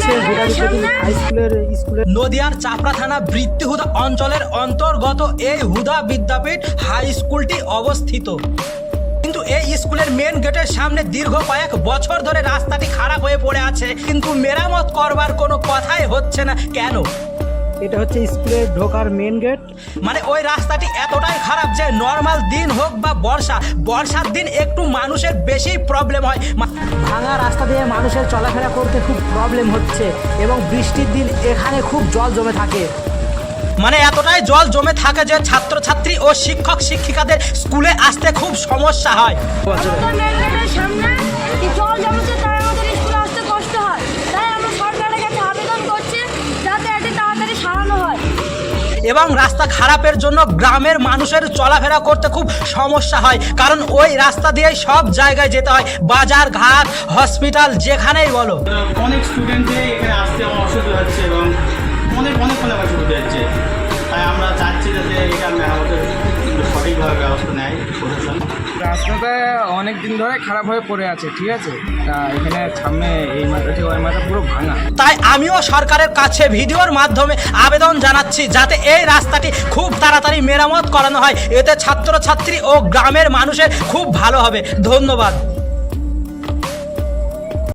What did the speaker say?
হচ্ছে নদিয়ার চাপড়া থানা বৃত্তিহুদা অঞ্চলের অন্তর্গত এই হুদা বিদ্যাপীঠ হাই স্কুলটি অবস্থিত। কিন্তু এই স্কুলের মেন গেটের সামনে দীর্ঘ কয়েক বছর ধরে রাস্তাটি খারাপ হয়ে পড়ে আছে, কিন্তু মেরামত করবার কোনো কথাই হচ্ছে না। কেন? এটা হচ্ছে স্কুলের ঢোকার মেন গেট। মানে ওই রাস্তাটি এতটাই খারাপ যে নর্মাল দিন হোক বা বর্ষার দিন একটু মানুষের বেশি প্রবলেম হয়। ভাঙা রাস্তা দিয়ে মানুষের চলাফেরা করতে খুব প্রবলেম হচ্ছে এবং বৃষ্টির দিন এখানে খুব জল জমে থাকে। মানে এতটাই জল জমে থাকে যে ছাত্রছাত্রী ও শিক্ষক শিক্ষিকাদের স্কুলে আসতে খুব সমস্যা হয়। জল জমেছে, তাই আমাদের স্কুলে আসতে কষ্ট হয়। তাই আমরা সরকারের কাছে আবেদন করছি যাতে এটি তাড়াতাড়ি সারানো হয়। এবং রাস্তা খারাপের জন্য গ্রামের মানুষের চলাফেরা করতে খুব সমস্যা হয়, কারণ ওই রাস্তা দিয়েই সব জায়গায় যেতে হয়, বাজার ঘাট হসপিটাল যেখানেই বলো। অনেক স্টুডেন্টদের এখানে আসতে অসুবিধা হচ্ছে এবং অনেক অসুবিধা হচ্ছে। তাই আমরা চাচ্ছি যাতে এটা মেরামতের সঠিকভাবে ব্যবস্থা নেয় প্রশাসন। রাস্তাটা অনেক দিন ধরে খারাপ হয়ে পড়ে আছে, ঠিক আছে। তা এখানে সামনে এই মাথা থেকে ওই মাথা পুরো ভাঙা। তাই আমিও সরকারের কাছে ভিডিওর মাধ্যমে আবেদন জানাচ্ছি যাতে এই রাস্তাটি খুব তাড়াতাড়ি মেরামত করানো হয়। এতে ছাত্রছাত্রী ও গ্রামের মানুষের খুব ভালো হবে। ধন্যবাদ।